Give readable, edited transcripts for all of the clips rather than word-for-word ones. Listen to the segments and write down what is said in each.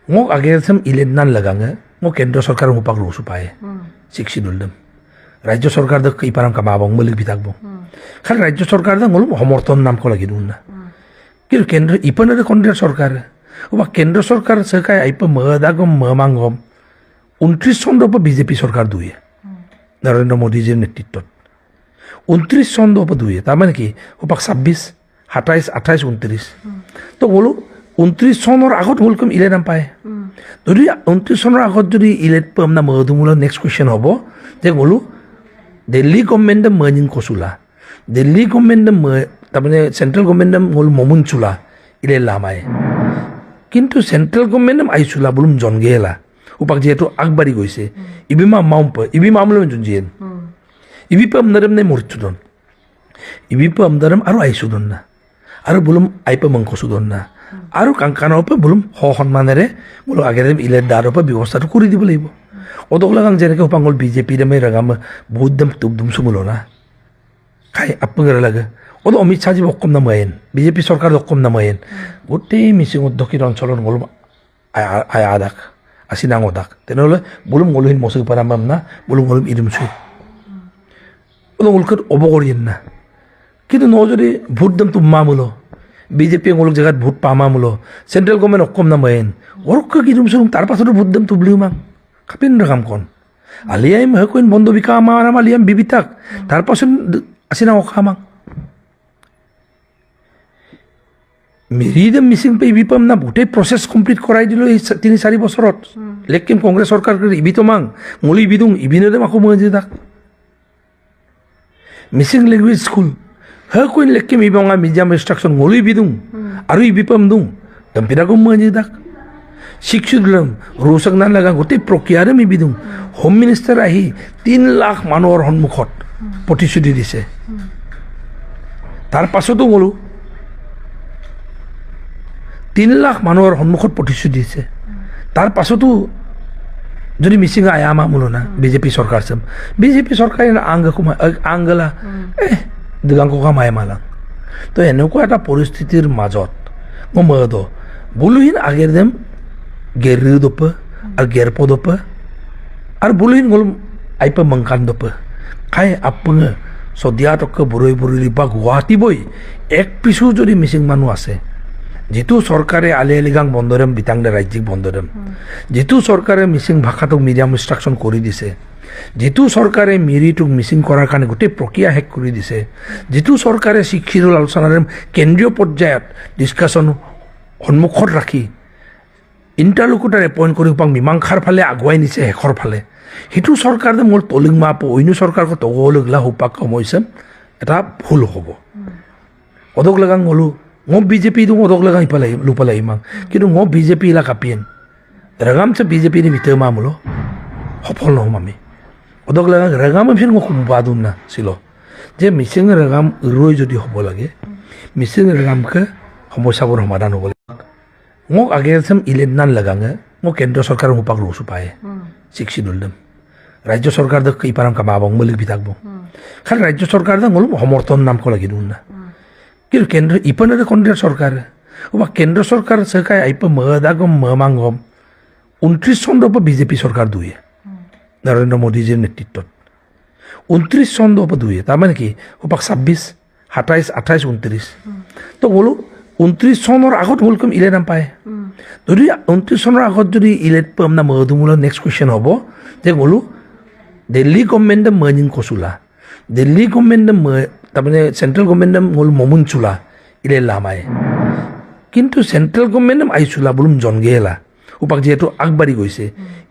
ngok agersam ilen nan lagange ngok kendra sarkar mupak rusu pae siksi duldem rajya sarkar da kai param kamabong malik bitakbong khal rajya sarkar da ngol homorton nam ko lagi dunna kir kendra ipanare kondra sarkar oba kendra sarkar sakai aipa madagom mamangom 29 চন্দ্র BJP সরকার দুয়ে নরেন্দ্র মোদীজির নেতৃত্বত 29 চন্দ্র দুয়ে তার মানে কি opaque 26 27 28 29 তো বলো 29 চনৰ আগত হলকম ইলে নাম পায় যদি 29 চনৰ আগত যদি ইলে পাম না মধুমূল নেক্সট কুৱেশ্যন হ'ব যে বলো দিল্লী গভৰ্ণমেণ্টে মৰ্নিং কচুলা দিল্লী গভৰ্ণমেণ্টে তাৰমানে চেণ্ট্ৰেল গভৰ্ণমেণ্টে হল মমুন চুলা ইলে লামায় কিন্তু central গভৰ্ণমেণ্টে আইচুলা বলুম জনগেলা upak jeto akbari goise ibima mampa ibima amlo junjien ibipam naram ne murtudon ibipam naram aru aisudon na aru bulum aipa mangkosudon na aru kankana opa bulum ho honmanere mulo agere ile daropa ব্যবস্থা করি দিব লাগিব odoglagang jeneke upangol bjp de mai ragam buddam tubdum sumulo na kai apngara laga odo Amit Shah ji বক্কম না মায়েন BJP সরকার বক্কম না মায়েন গোটেই missing দক্ষিণ অঞ্চলৰ গলম আয়াদাক asinang odak tenole bulum ngoluhin mosuk paramam na bulum ngolum idum sui ulung ulker obogorian na কিন্তু ন যদি vote দাম তো মামুলো বিজেপি ngoluk জায়গাত ভোট পামামুলো সেন্ট্রাল গভর্নমেন্ট অকম না মায়েন ওরক কি ইদুম সুম তার পাছতো ভোট দাম তুবলিও মাং খাপিন রাকাম কোন আলিয়াম হকইন বন্ধ বিকা মারাম আলিয়াম বিবিতাক তার পাছন আছিনা ওখামাং মেরিদম মিসিং পে বিপম না গোটেই প্ৰচেছ কমপ্লিট কৰাই দিলো এই 3-4 বছৰত লেকিন কংগ্ৰেছ সরকার ইবিতো মাং মলি বিদুং ইবিনদম আকো মজি দাক মিসিং ল্যাঙ্গুয়েজ স্কুল হকইন লেকিম ইবংা মিডিয়াম ইনস্ট্রাকশন মলি বিদুং আৰু ইবিপম দুং তম্পিৰাগো মজি দাক শিক্ষুদলম ৰোসক না লাগা গোটেই প্ৰক্ৰিয়াৰে মি বিদুং হোম মিনিষ্টাৰ আহি 3 লাখ মানুহৰ সন্মুখত প্ৰতিশ্ৰুতি দিছে তাৰ পাছতো গলো 3 লাখ মানুহৰ সন্মুখত প্ৰতিশ্ৰুতি দিছে তাৰ পাছতো যদি মিসিং আয়া মামুলো না বিজেপি সৰকাৰ সব বিজেপি সৰকাৰ আঙ্গলা দিগাঙ্ক কামায় মালা তো এনেকুৱা এটা পৰিস্থিতিৰ মাজত মদ বুলুহীন আগের দেম গেরি দপ আর গেরপ দপ আর বুলুহীন গলম আইপা মংকান দপ খাই আপঙ সদিয়া টক বরই বরই বা গুৱাহাটী বই এক পিছু যদি মিসিং মানুহ আছে যেটো সরকারে আলি আলিগাং বন্দরম বিতাংদে রাজ্যিক বন্দরম যেটো সরকারে মিসিং ভাষাটোক মিডিয়াম ইনস্ট্রাকশন করে দিছে যেটো সরকারে মিরিটোক মিসিং করার কারণে গোটেই প্রক্রিয়া শেষ করে দিছে যেটো সরকারে শিক্ষিত আলোচনার কেন্দ্রীয় পর্যায়ত ডিসকাশন সন্মুখত রাখি ইন্টারলোকুটার এপয়েন্ট করে পাং মীমাংসার ফালে আগুৱাই নিছে শেষৰ ফালে সেইটো সরকারে মোর তলিং মাপ অন্য সরকারকে তগলগলা হুপাক কমাইছে এটা ভুল হব অদক লাগাং হলো ngô BJP itu ngô lagang ipalay lupalay mang কিন্তু ngô BJP la kapien ragam sa BJP ni bitaw mamulo hopol no mami odok lagang ragam phin ngô kumbadun na silo je mising ragam roi jodi hobo lage mising ragam ka সমস্যা বড় সমাধান হবো ngô agersam ilen nan lagange ngô kendra sarkar mupak rusu pae siksi duldem rajya sarkar da kai param kamabong malik bitakbong khal rajya sarkar da ngol homorton nam ko lagi dunna কিন্তু কেন্দ্র ইপানারে কন্দ্র সরকার ওবা কেন্দ্র সরকার সাকাই আইপা মদাগম মামাঙ্গম 29 চন্দ্র BJP সরকার দুয়ে নরেন্দ্র মোদীজির নেতৃত্বত 29 চন্দ্র দুয়ে তার মানে কি ওপাক 26 27 28 29 তো বলো 29 চনৰ আগত হলকম ইলে নাম পায় যদি 29 চনৰ আগত যদি ইলে পাম না মধুমূল নেক্সট কুৱেশ্যন হ'ব যে বলো দিল্লী গভৰ্ণমেণ্টে মৰ্নিং কচুলা দিল্লী গভৰ্ণমেণ্টে তারপরে সেন্ট্রাল গভর্নমেন্ট হল মমুন চুলা ইলে লামায় কিন্তু সেন্ট্রাল গভর্নমেন্ট আইচুলা বলুম জনগেলা উপাক যেহেতু আকবারি গৈছে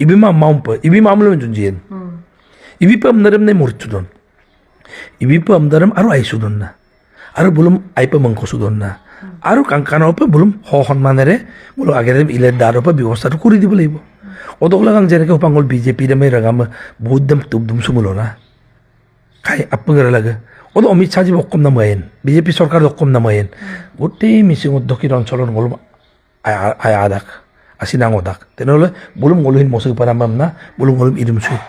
ইবিমা মাম্পা ইবিমা আমলো জুনজিয়েন ইবিপাম নারাম নে মরচুদন ইবিপাম নারাম আরো আইসুদন না আরো বলুম আইপা মংকসুদন না আরো কাঙ্কানা ওপে বলুম হ সন্মানেৰে বলো আগেৰে ইলে দাৰোপা ব্যবস্থা কৰি দিব লাগিব অদগলাগাং যেনেকে উপাংগল বিজেপি দে mai ragam buddam tubdum sumulo na খাই আপঙরা লাগে ওদো অমিত শাহ জি বক্কম না মায়েন বিজেপি সরকার বক্কম না মায়েন গোটেই মিসিং দক্ষিণ অঞ্চলৰ গলম আয়াদাক আছিনাং ওদাক তেনেহলে বুলুম ngoluhin মসুক পারামাম না বুলুম ngolum idum sui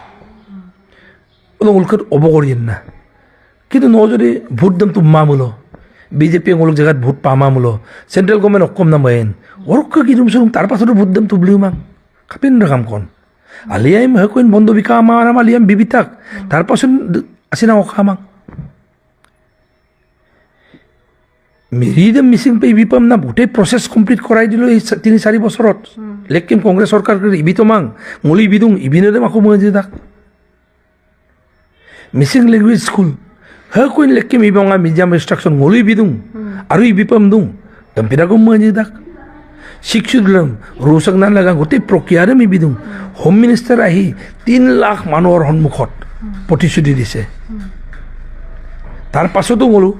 ওদো উলকর অবগরিয়েন না কিন্তু ন যদি ভোট দাম তো মামুলো বিজেপি ngoluk জায়গাত ভোট পামামুলো সেন্ট্রাল গভর্নমেন্ট অকম না মায়েন Orok ke kirum surum tar pasal buddem tu beli mang. Kapin rekam kon. Aliam hakuin bondo bika ama nama aliam bibitak. Tar pasal asina okamang. Miridem missing pe ibipam na bute proses complete korai dilo 3-4 bosorot. Lekin Kongres Sarkar ke ibito mang. Nguli bidung ibinedem aku mengajidak. Missing language school. Hakuin lekim ibonga mijam instruction nguli bidung. Aru ibipam dung. Tampira ko mengajidak. শিক্ষিত ৰোচক নালাগা গোটেই প্ৰক্ৰিয়াৰে আমি বিদুং home minister আহি 3 লাখ মানুহৰ সন্মুখত প্ৰতিশ্ৰুতি দিছে তাৰ পাছতো গলো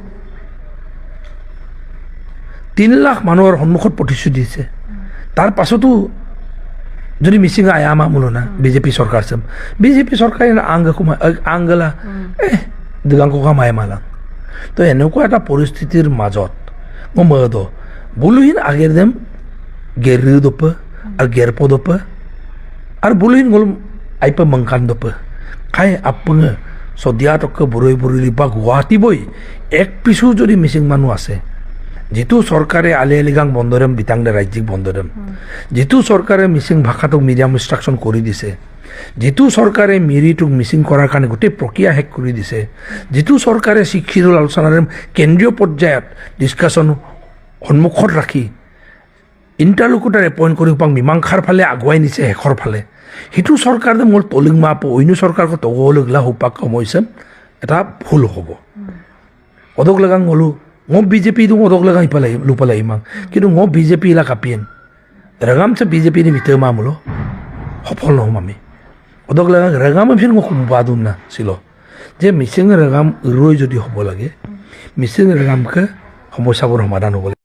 3 লাখ মানুহৰ সন্মুখত প্ৰতিশ্ৰুতি দিছে তাৰ পাছতো যদি মিচিং আয়া মামুলো না বিজেপি চৰকাৰ সম বিজেপি চৰকাৰে আংগলা দিগাংক কামাই মালা তো এনেকুৱা এটা পৰিস্থিতিৰ মাজত মমদ বুলুহিন আগেৰ them Geru dopa, ar gerpo dopa, ar buluin ngolum aipa mangkan dopa. Kai apenge sodia toke burui lipa guwahati boy. Ek pisu jodi missing manu ase. Jitu sorkare ali-aligang bondorem bitangde rajyik bondorem. Jitu sorkare missing bhakatok medium instruction kori dise. Jitu sorkare miri tuk missing korar kane gote prokiya hek kori dise. Jitu sorkare শিক্ষিত আলোচনাৰে কেন্দ্ৰীয় পৰ্যায়ত discussion সন্মুখত ৰাখি ইণ্টাৰলোকুটাৰ appoint কৰি পাং মীমাংসাৰ ফালে আগুৱাই নিছে হেখৰ ফালে হিটু চৰকাৰে মোৰ তলিং মাপ অন্য চৰকাৰক তগলগলা হুপাক কমইছে এটা ভুল হ'ব অদক লাগাং হলো মই বিজেপি দু অদক লাগাং ইপালাই লুপালাই মাং কিন্তু মই বিজেপি ইলা কাপিয়েন ৰগামছে বিজেপি নি ভিতৰ মামলো সফল নহম আমি অদক লাগাং ৰগাম ফিন মই কুমবাদুন না ছিল যে মিচিং ৰগাম ৰৈ যদি হ'ব লাগে মিচিং ৰগামকে সমস্যাবোৰ সমাধান হ'ব